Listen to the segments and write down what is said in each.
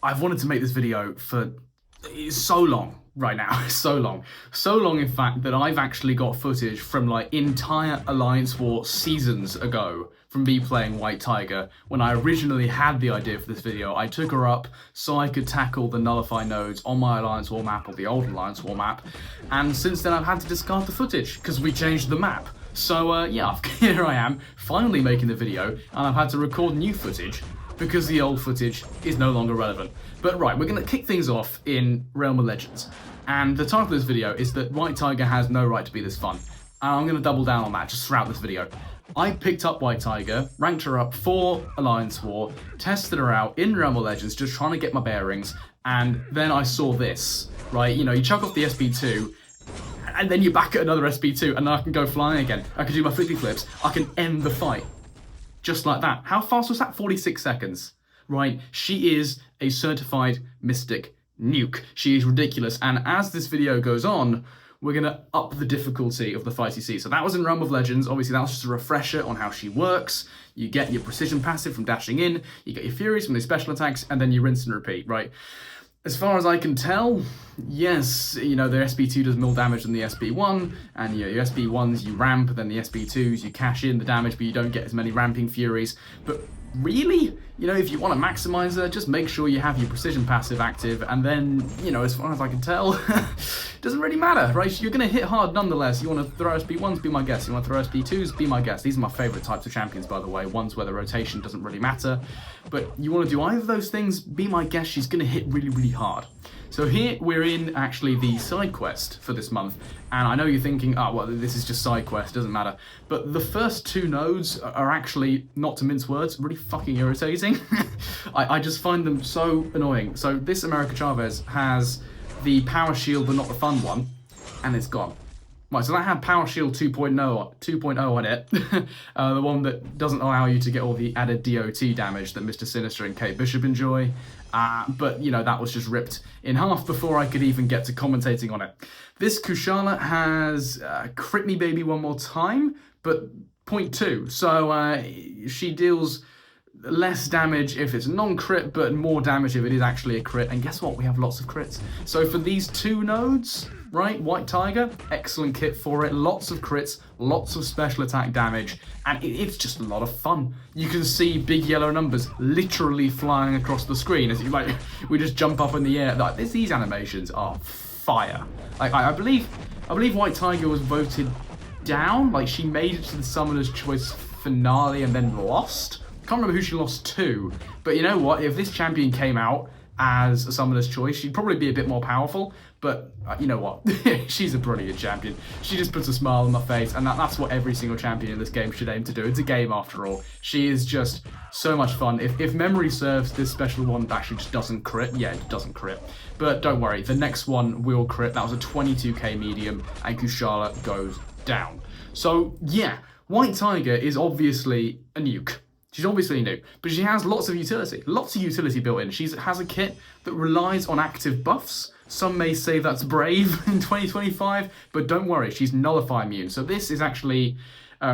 I've wanted to make this video for so long right now, so long in fact that I've actually got footage from like entire Alliance War seasons ago from me playing White Tiger. When I originally had the idea for this video, I took her up so I could tackle the nullify nodes on my Alliance War map, or the old Alliance War map, and since then I've had to discard the footage because we changed the map. So yeah, here I am, finally making the video, and I've had to record new footage because the old footage is no longer relevant. But right, we're going to kick things off in Realm of Legends. And the title of this video is that White Tiger has no right to be this fun. And I'm going to double down on that just throughout this video. I picked up White Tiger, ranked her up for Alliance War, tested her out in Realm of Legends, just trying to get my bearings, and then I saw this, right? You know, you chuck off the SP2, and then you're back at another SP2, and then I can go flying again. I can do my flippy flips, I can end the fight. Just like that. How fast was that? 46 seconds. Right? She is a certified Mystic nuke. She is ridiculous. And as this video goes on, we're going to up the difficulty of the fight you see. So that was in Realm of Legends. Obviously, that was just a refresher on how she works. You get your precision passive from dashing in, you get your furies from the special attacks, and then you rinse and repeat, right? As far as I can tell, yes, you know, the SP2 does more damage than the SP1, and you know, your SP1s you ramp, then the SP2s you cash in the damage, but you don't get as many ramping furies. But really, you know, if you want to maximize her, just make sure you have your precision passive active, and then, you know, as far as I can tell, it doesn't really matter, right? You're going to hit hard nonetheless. You want to throw SP1s, be my guest. You want to throw SP2s, be my guest. These are my favourite types of champions, by the way, ones where the rotation doesn't really matter. But you want to do either of those things, be my guest, she's going to hit really, really hard. So here we're in actually the side quest for this month, and I know you're thinking, oh, well, this is just side quest, doesn't matter. But the first two nodes are actually, not to mince words, really fucking irritating. I just find them so annoying. So this America Chavez has the power shield, but not the fun one, and it's gone. Right, so that had Power Shield 2.0 on it, the one that doesn't allow you to get all the added DOT damage that Mr. Sinister and Kate Bishop enjoy, but, you know, that was just ripped in half before I could even get to commentating on it. This Kushala has Crit Me Baby one more time, but 0.2, so she deals less damage if it's non-crit, but more damage if it is actually a crit, and guess what? We have lots of crits. So for these two nodes, right, White Tiger, excellent kit for it, lots of crits, lots of special attack damage, and it's just a lot of fun. You can see big yellow numbers literally flying across the screen as you, like, we just jump up in the air. Like, these animations are fire. Like, I believe White Tiger was voted down, like she made it to the Summoner's Choice finale and then lost. Can't remember who she lost to, but you know what? If this champion came out as a Summoner's Choice, she'd probably be a bit more powerful, but you know what? She's a brilliant champion. She just puts a smile on my face, and that's what every single champion in this game should aim to do. It's a game after all. She is just so much fun. If memory serves, this special one actually just doesn't crit. Yeah, it doesn't crit. But don't worry, the next one will crit. That was a 22k medium, and Kushala goes down. So yeah, White Tiger is obviously a nuke. She's obviously a nuke, but she has lots of utility built in. She has a kit that relies on active buffs. Some may say that's brave in 2025, but don't worry, she's nullify immune. So this is actually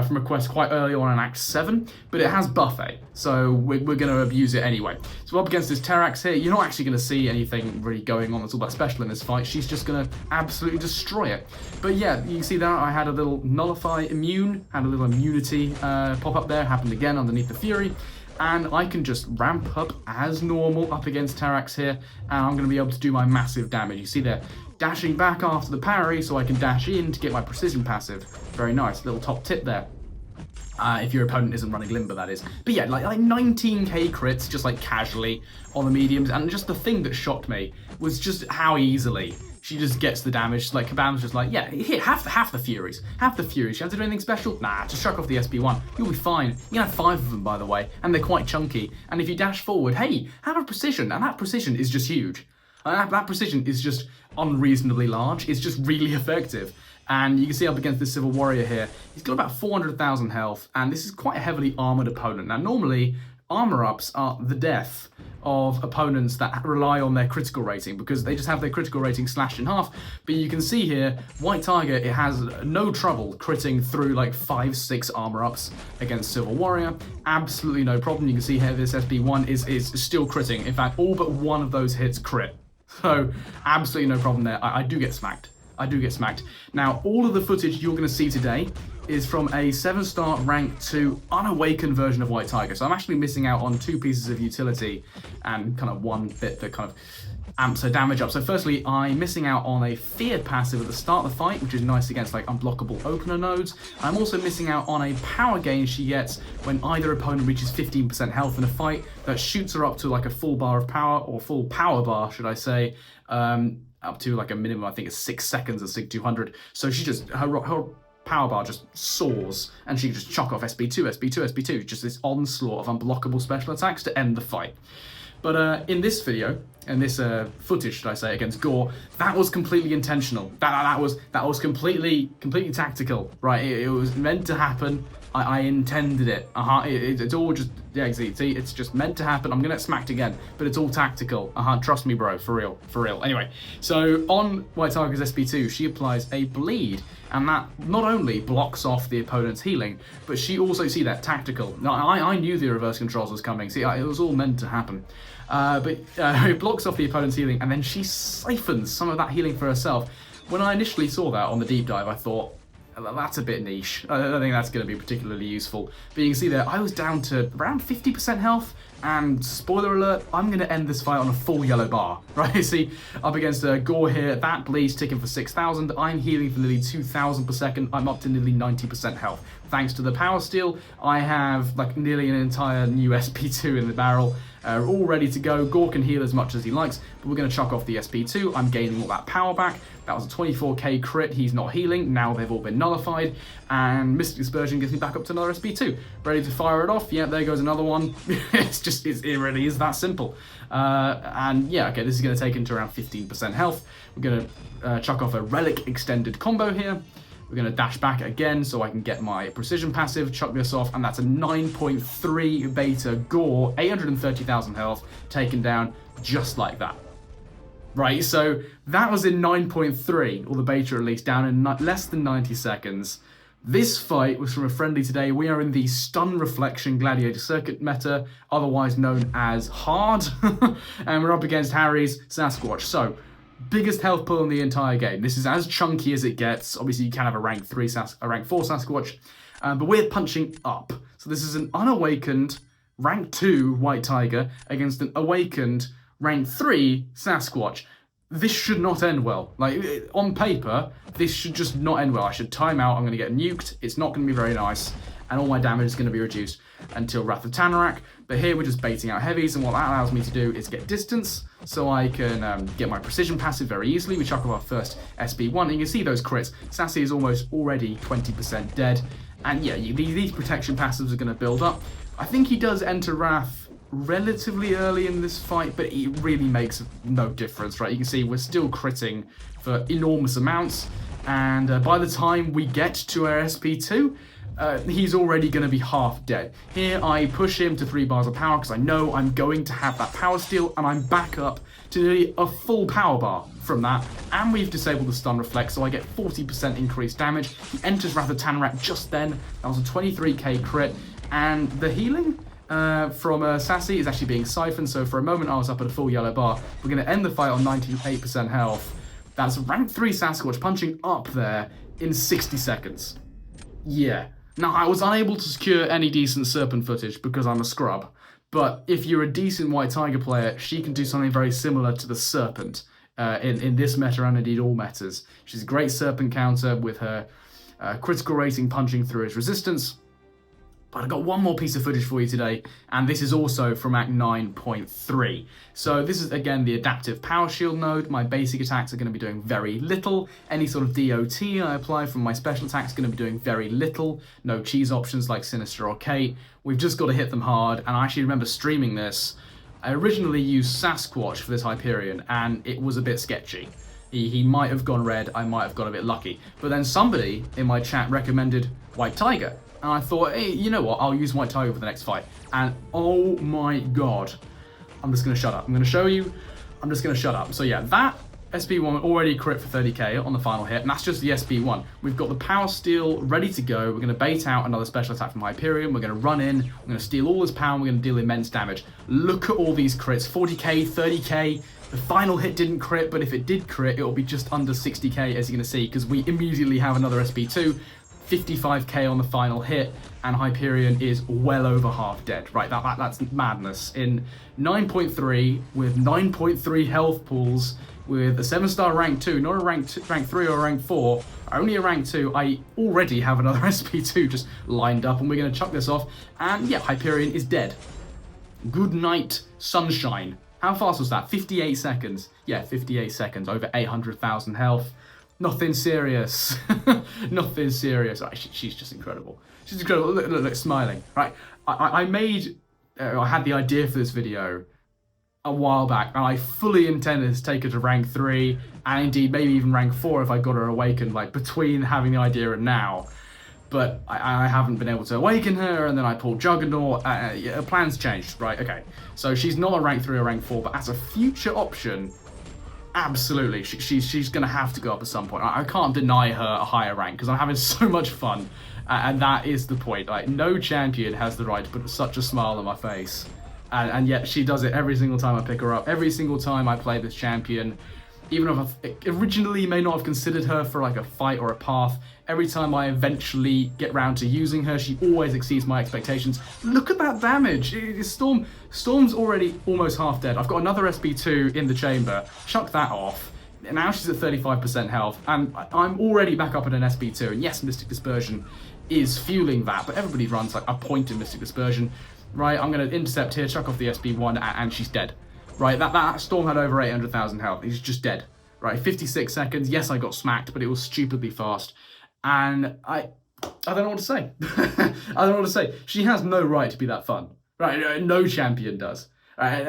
from a quest quite early on in Act 7, but it has buffet, so we're going to abuse it anyway. So up against this Terax here, you're not actually going to see anything really going on that's all that special in this fight. She's just going to absolutely destroy it. But yeah, you can see that I had a little nullify immune, had a little immunity pop up there, happened again underneath the Fury, and I can just ramp up as normal up against Terax here, and I'm going to be able to do my massive damage. You see there, dashing back after the parry so I can dash in to get my precision passive. Very nice, little top tip there. If your opponent isn't running Limber, that is. But yeah, like 19k crits just like casually on the mediums, and just the thing that shocked me was just how easily she just gets the damage. Like Kabam's just like, yeah, here, half the Furies. Half the Furies. You have to do anything special? Nah, just chuck off the SP1. You'll be fine. You can have 5 of them, by the way, and they're quite chunky. And if you dash forward, hey, have a precision, and that precision is just huge. That precision is just unreasonably large. It's just really effective. And you can see up against this Civil Warrior here, he's got about 400,000 health, and this is quite a heavily armoured opponent. Now, normally, armour ups are the death of opponents that rely on their critical rating, because they just have their critical rating slashed in half. But you can see here, White Tiger, it has no trouble critting through like 5-6 armor ups against Silver Warrior. Absolutely no problem. You can see here this SB1 is still critting. In fact, all but one of those hits crit. So absolutely no problem there. I do get smacked. I do get smacked. Now, all of the footage you're going to see today is from a 7-star rank 2 unawakened version of White Tiger. So I'm actually missing out on 2 pieces of utility and kind of 1 bit that kind of amps her damage up. So firstly, I'm missing out on a fear passive at the start of the fight, which is nice against like unblockable opener nodes. I'm also missing out on a power gain she gets when either opponent reaches 15% health in a fight that shoots her up to like a full bar of power, or full power bar, should I say, up to like a minimum, I think it's 6 seconds of SIG 200. So she just, her power bar just soars, and she can just chuck off SB2, SB2, SB2, just this onslaught of unblockable special attacks to end the fight. But in this video, and this footage, should I say, against Gore, that was completely intentional. That was completely tactical, right? It was meant to happen. I intended it. It's all just, yeah, see, it's just meant to happen. I'm gonna get smacked again, but it's all tactical. Trust me, bro, for real. Anyway, so on White Tiger's SB2, she applies a bleed, and that not only blocks off the opponent's healing, but she also, see that tactical. Now, I knew the reverse controls was coming. See, it was all meant to happen. But it blocks off the opponent's healing, and then she siphons some of that healing for herself. When I initially saw that on the deep dive, I thought, that's a bit niche. I don't think that's going to be particularly useful. But you can see there, I was down to around 50% health, and spoiler alert, I'm going to end this fight on a full yellow bar, right? See, up against Gore here, that bleed's ticking for 6,000, I'm healing for nearly 2,000 per second, I'm up to nearly 90% health. Thanks to the power steal, I have like nearly an entire new SP2 in the barrel, all ready to go. Gore can heal as much as he likes, but we're going to chuck off the SP2. I'm gaining all that power back. That was a 24k crit. He's not healing. Now they've all been nullified. And Mystic Dispersion gets me back up to another SP2. Ready to fire it off. Yeah, there goes another one. It really is that simple. And yeah, okay, this is going to take into around 15% health. We're going to chuck off a Relic Extended combo here. We're going to dash back again so I can get my precision passive, chuck this off, and that's a 9.3 beta Gore, 830,000 health, taken down just like that. Right, so that was in 9.3, or the beta at least, down in less than 90 seconds. This fight was from a friendly today. We are in the Stun Reflection Gladiator circuit meta, otherwise known as Hard, and we're up against Harry's Sasquatch. So, biggest health pool in the entire game. This is as chunky as it gets. Obviously, you can have a rank 4 Sasquatch, but we're punching up. So this is an unawakened rank 2 White Tiger against an awakened rank 3 Sasquatch. This should not end well. Like, on paper, this should just not end well. I should time out, I'm going to get nuked, it's not going to be very nice, and all my damage is going to be reduced until Wrath of Tanarak. But here we're just baiting out heavies, and what that allows me to do is get distance, so I can get my precision passive very easily. We chuck off our first SB1, and you can see those crits. Sassy is almost already 20% dead, and yeah, these protection passives are going to build up. I think he does enter Wrath relatively early in this fight, but it really makes no difference, right? You can see we're still critting for enormous amounts, and by the time we get to our SP2, he's already going to be half dead. Here I push him to 3 bars of power because I know I'm going to have that power steal, and I'm back up to nearly a full power bar from that, and we've disabled the stun reflect, so I get 40% increased damage. He enters Wrath of Tanarak just then. That was a 23k crit, and the healing from Sassy is actually being siphoned, so for a moment I was up at a full yellow bar. We're going to end the fight on 98% health. That's rank 3 Sasquatch punching up there in 60 seconds. Yeah. Now, I was unable to secure any decent Serpent footage because I'm a scrub, but if you're a decent White Tiger player, she can do something very similar to the Serpent in this meta and indeed all metas. She's a great Serpent counter with her critical rating punching through his resistance. But I've got one more piece of footage for you today, and this is also from Act 9.3. So this is, again, the adaptive power shield node. My basic attacks are going to be doing very little. Any sort of DOT I apply from my special attacks is going to be doing very little. No cheese options like Sinister or Kate. We've just got to hit them hard, and I actually remember streaming this. I originally used Sasquatch for this Hyperion, and it was a bit sketchy. He might have gone red, I might have got a bit lucky. But then somebody in my chat recommended White Tiger. And I thought, hey, you know what, I'll use White Tiger for the next fight. And oh my god, I'm just going to shut up. I'm going to show you. I'm just going to shut up. So yeah, that SB1 already crit for 30k on the final hit, and that's just the SB1. We've got the Power Steel ready to go. We're going to bait out another special attack from Hyperion. We're going to run in. We're going to steal all his power. And we're going to deal immense damage. Look at all these crits. 40k, 30k. The final hit didn't crit, but if it did crit, it'll be just under 60k, as you're going to see, because we immediately have another SB2. 55k on the final hit, and Hyperion is well over half dead, right? That's madness. In 9.3, with 9.3 health pools, with a 7-star rank 2, not a rank 3 or a rank 4, only a rank 2, I already have another SP2 just lined up, and we're going to chuck this off, and yeah, Hyperion is dead. Good night, sunshine. How fast was that? 58 seconds. Yeah, 58 seconds, over 800,000 health. Nothing serious. Nothing serious. She's just incredible. She's incredible. Look, smiling. Right. I had the idea for this video a while back, and I fully intended to take her to rank 3, and indeed maybe even rank 4 if I got her awakened, like between having the idea and now. But I haven't been able to awaken her, and then I pulled Juggernaut. Plans changed, right? Okay. So she's not a rank 3 or rank 4, but as a future option, absolutely, she's going to have to go up at some point. I can't deny her a higher rank because I'm having so much fun, and that is the point. Like, no champion has the right to put such a smile on my face, and yet she does it every single time I pick her up. Every single time I play this champion, even if I originally may not have considered her for like a fight or a path, every time I eventually get round to using her, she always exceeds my expectations. Look at that damage. Storm's already almost half dead. I've got another SB2 in the chamber. Chuck that off. Now she's at 35% health, and I'm already back up at an SB2. And yes, Mystic Dispersion is fueling that, but everybody runs like a point in Mystic Dispersion. Right, I'm going to intercept here, chuck off the SB1, and she's dead. Right, that Storm had over 800,000 health. He's just dead. Right, 56 seconds. Yes, I got smacked, but it was stupidly fast. And I don't know what to say. I don't know what to say. She has no right to be that fun. Right, no champion does. Right,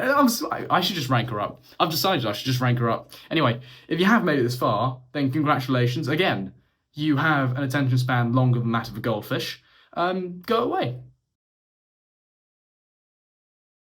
I should just rank her up. I've decided I should just rank her up. Anyway, if you have made it this far, then congratulations. Again, you have an attention span longer than that of a goldfish. Go away.